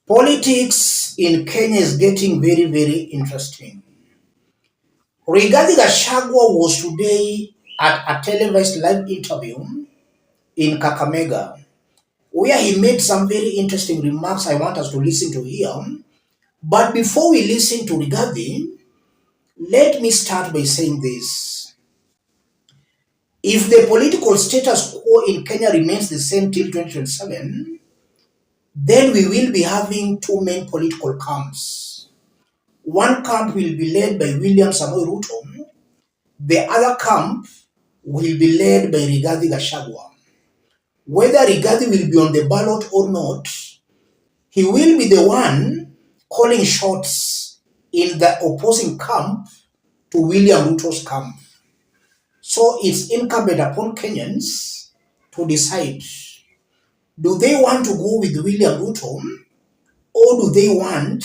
Politics in Kenya is getting very, very interesting. Rigathi Gachagua was today at a televised live interview in Kakamega, where he made some very interesting remarks I want us to listen to here. But before we listen to Rigathi, let me start by saying this. If the political status quo in Kenya remains the same till 2027, then we will be having two main political camps. One camp will be led by William Samoei Ruto. The other camp will be led by Rigathi Gachagua. Whether Rigathi will be on the ballot or not, he will be the one calling shots in the opposing camp to William Ruto's camp. So it's incumbent upon Kenyans to decide, do they want to go with William Ruto or do they want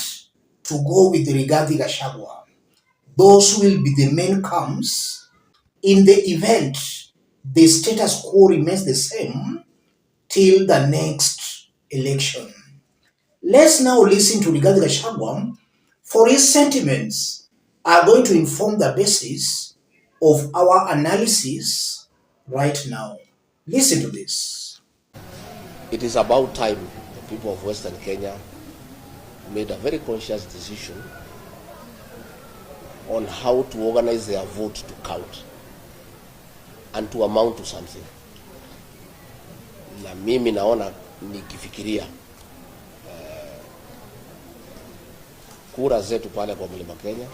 to go with Rigathi Gachagua? Those will be the main camps in the event the status quo remains the same till the next election. Let's now listen to Rigathi Gachagua, for his sentiments are going to inform the basis of our analysis right now. Listen to this. It is about time the people of Western Kenya made a very conscious decision on how to organize their vote to count and to amount to something. Na mimi naona nikifikiria kura zetu pale kwa Mlima Kenya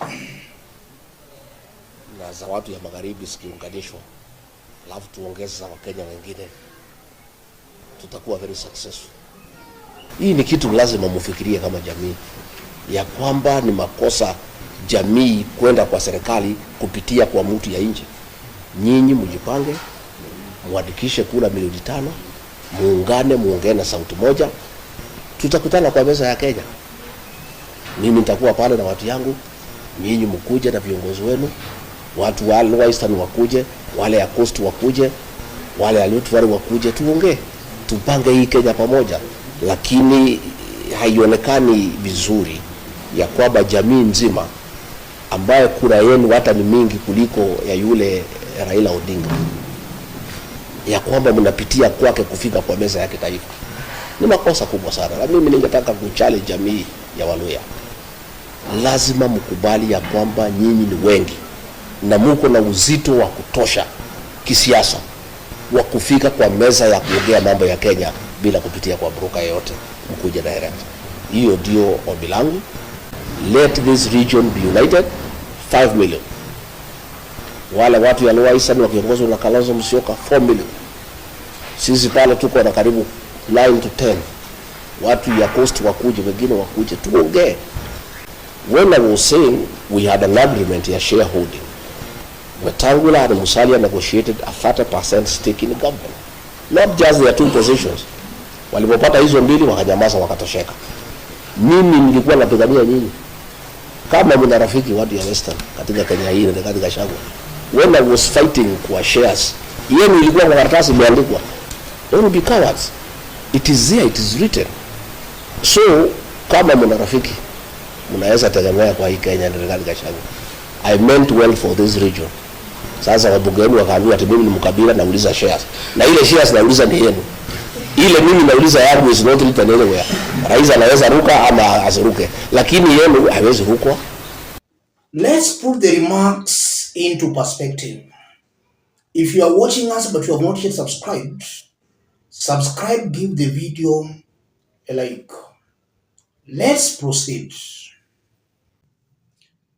na za watu ya magharibi zikiunganishwa, alafu tuongeze za Wakenya wengine, tutakuwa very successful. Hii ni kitu lazima mufikirie kama jamii, ya kwamba ni makosa jamii kwenda kwa serikali kupitia kwa mtu ya nje. Nyinyi mjipange, muandikishe kura milioni 5, muungane na sauti moja, tutakutana kwa meza ya Kenya. Mimi nitakuwa pale na watu yangu, nyinyi mkuje na viongozi wenu, watu wa Western wakuje, wale ya Coast wakuje, wale ya Rift Valley wakuje, tuongee, tupange hii Kenya pamoja. Lakini haionekani vizuri ya kwamba jamii nzima ambaye kura yenu hata ni mingi kuliko ya yule Raila Odinga, ya kwamba mnapitia kwake kufika kwa meza ya kitaifa. Ni makosa kubwa sana. Na mimi ningetaka kuchallenge jamii ya Waluya. Lazima mkubali ya kwamba nyinyi ni wengi na mko na uzito wa kutosha kisiasa wa kufika kwa meza ya kuongea mambo ya Kenya bila kupitia kwa broker yote, mkuje direct. Hiyo ndio ombi langu. Let this region be united. 5 million. Wale watu ya Lower Eastern wakiongozwa na Kalonzo Musyoka 4 million. Sisi pale tuko na karibu 9 to 10. Watu ya Coast wakuje, wengine wakuje, tuongee. When I was saying we had an agreement ya shareholding, Wetangula and Musalia negotiated a 30% stake in the government. Not just their two positions. Walipopata hizo mbili wakanyamaza wakatosheka. Mimi nilikuwa napigania nyinyi kama mna rafiki watu ya Western katika Kenya hii na katika Gachagua. When I was fighting kwa shares, yenu ilikuwa kwa karatasi imeandikwa. Don't be cowards. It is there, it is written. So kama mna rafiki mnaweza tegemea kwa hii Kenya na katika Gachagua. I meant well for this region. Sasa wabunge wenu wakaambiwa ati mimi ni mkabila nauliza shares. Na ile shares nauliza ni yenu. Ile mimi nauliza yangu is not written anywhere. Rais anaweza ruka ama asiruke, lakini yenu haiwezi rukwa. Let's put the remarks into perspective. If you are watching us but you have not yet subscribed, subscribe, give the video a like. Let's proceed.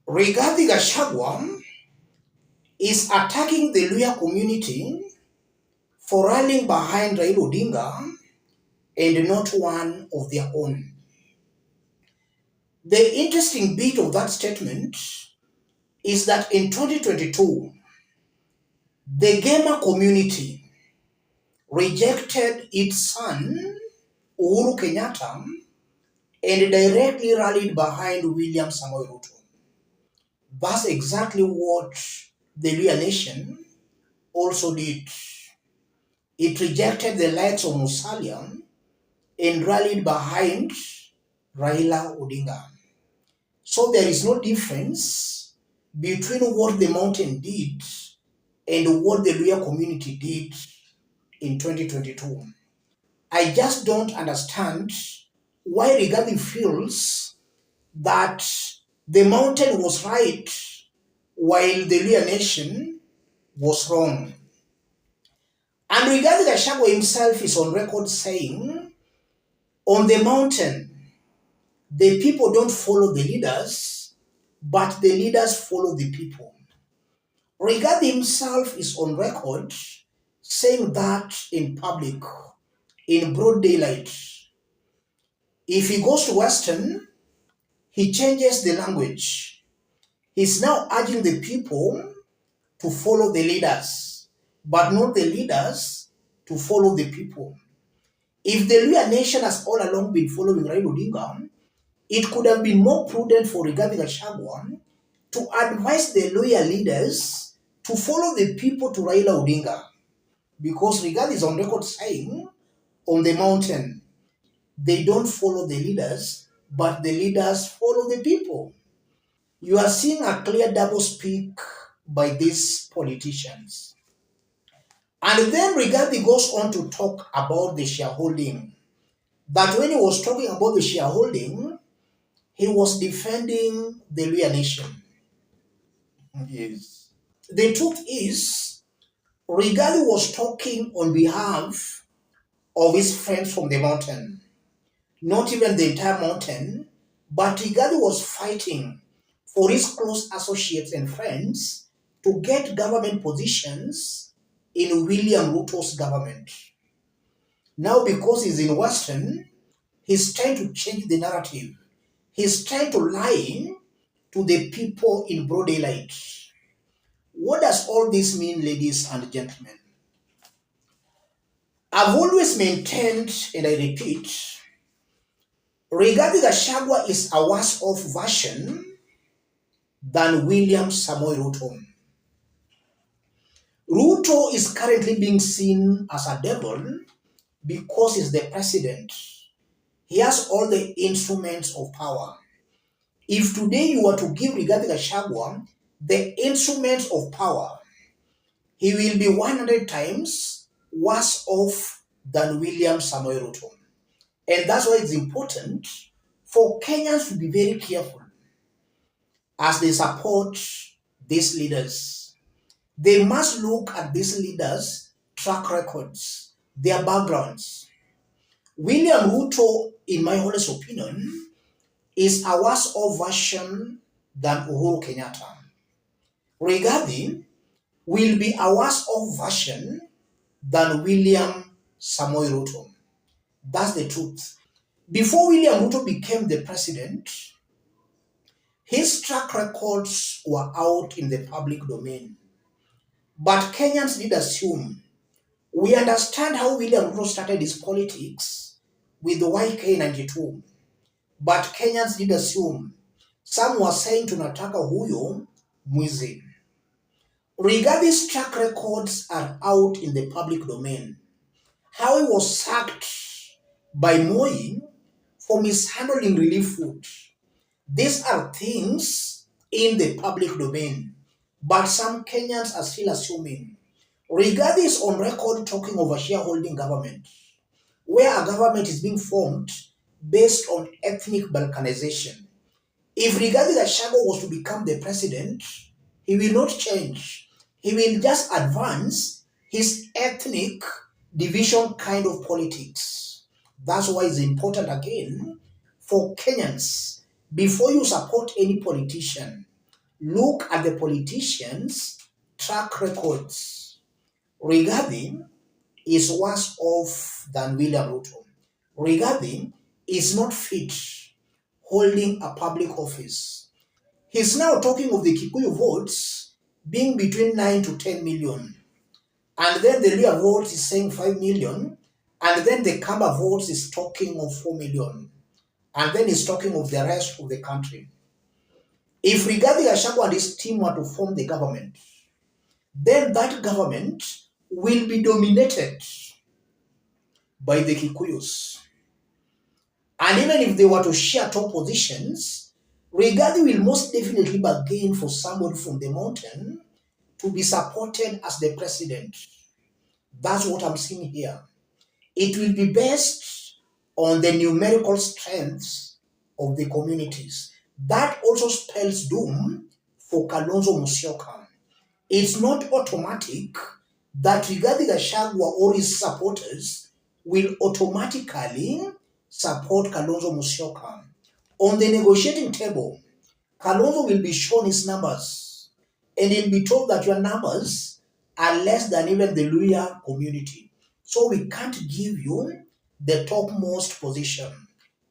Rigathi Gachagua is attacking the Luhya community for rallying behind Raila Odinga and not one of their own. The interesting bit of that statement is that in 2022, the gamer community rejected its son, Uhuru Kenyatta, and directly rallied behind William Samoei Ruto. That's exactly what the Luhya nation also did. It rejected the likes of Musalia and rallied behind Raila Odinga. So there is no difference between what the mountain did and what the Luya community did in 2022. I just don't understand why Rigathi feels that the mountain was right while the Luya nation was wrong. And Rigathi Gachagua himself is on record saying, on the mountain, the people don't follow the leaders, but the leaders follow the people. Rigathi himself is on record saying that in public, in broad daylight. If he goes to Western, he changes the language. He's now urging the people to follow the leaders, but not the leaders to follow the people. If the Luya nation has all along been following Raila Odinga, it could have been more prudent for Rigathi Gachagua to advise the Luya leaders to follow the people to Raila Odinga. Because Rigathi is on record saying, on the mountain, they don't follow the leaders, but the leaders follow the people. You are seeing a clear double speak by these politicians. And then Rigathi goes on to talk about the shareholding. That when he was talking about the shareholding, he was defending the Luya nation. Yes. The truth is, Rigathi was talking on behalf of his friends from the mountain. Not even the entire mountain, but Rigathi was fighting for his close associates and friends to get government positions in William Ruto's government. Now, because he's in Western, he's trying to change the narrative. He's trying to lie to the people in broad daylight. What does all this mean, ladies and gentlemen? I've always maintained, and I repeat, Rigathi Gachagua is a worse off version than William Samoei Ruto. Ruto is currently being seen as a devil because he's the president. He has all the instruments of power. If today you were to give Rigathi Gachagua the instruments of power, he will be 100 times worse off than William Samoei Ruto. And that's why it's important for Kenyans to be very careful as they support these leaders. They must look at these leaders' track records, their backgrounds. William Ruto, in my honest opinion, is a worse off version than Uhuru Kenyatta. Rigathi will be a worse off version than William Samoei Ruto. That's the truth. Before William Ruto became the president, his track records were out in the public domain. But Kenyans did assume. We understand how William Ruto started his politics with the YK92. But Kenyans did assume. Some were saying tunataka huyo mwizi. Rigathi's track records are out in the public domain. How he was sacked by Moi for mishandling relief food. These are things in the public domain. But some Kenyans are still assuming. Rigathi is on record talking of a shareholding government, where a government is being formed based on ethnic balkanization. If Rigathi Gachagua was to become the president, he will not change. He will just advance his ethnic division kind of politics. That's why it's important again for Kenyans, before you support any politician, look at the politician's track records. Rigathi is worse off than William Ruto. Rigathi is not fit holding a public office. He's now talking of the Kikuyu votes being between 9 to 10 million. And then the Luhya votes is saying 5 million. And then the Kamba votes is talking of 4 million. And then he's talking of the rest of the country. If Rigathi Gachagua and his team were to form the government, then that government will be dominated by the Kikuyus. And even if they were to share top positions, Rigathi will most definitely bargain for somebody from the mountain to be supported as the president. That's what I'm seeing here. It will be based on the numerical strengths of the communities. That also spells doom for Kalonzo Musyoka. It's not automatic that Rigathi Gachagua or his supporters will automatically support Kalonzo Musyoka. On the negotiating table, Kalonzo will be shown his numbers and he'll be told that your numbers are less than even the Luhya community. So we can't give you the topmost position.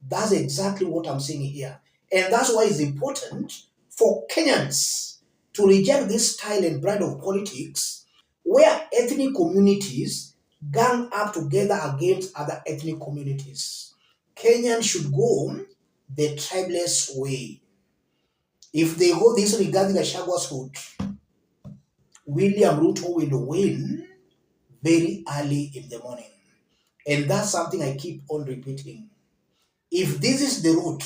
That's exactly what I'm saying here. And that's why it's important for Kenyans to reject this style and brand of politics where ethnic communities gang up together against other ethnic communities. Kenyans should go the tribeless way. If they go this regarding Gachagua's route, William Ruto will win very early in the morning. And that's something I keep on repeating. If this is the route,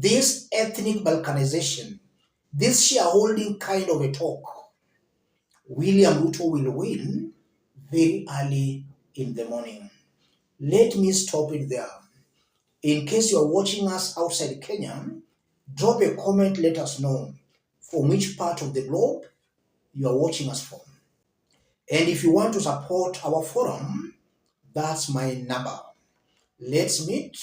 this ethnic balkanization, this shareholding kind of a talk, William Ruto will win very early in the morning. Let me stop it there. In case you are watching us outside Kenya, drop a comment, let us know from which part of the globe you are watching us from. And if you want to support our forum, that's my number. Let's meet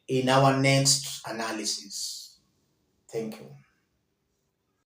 in our next analysis. Thank you.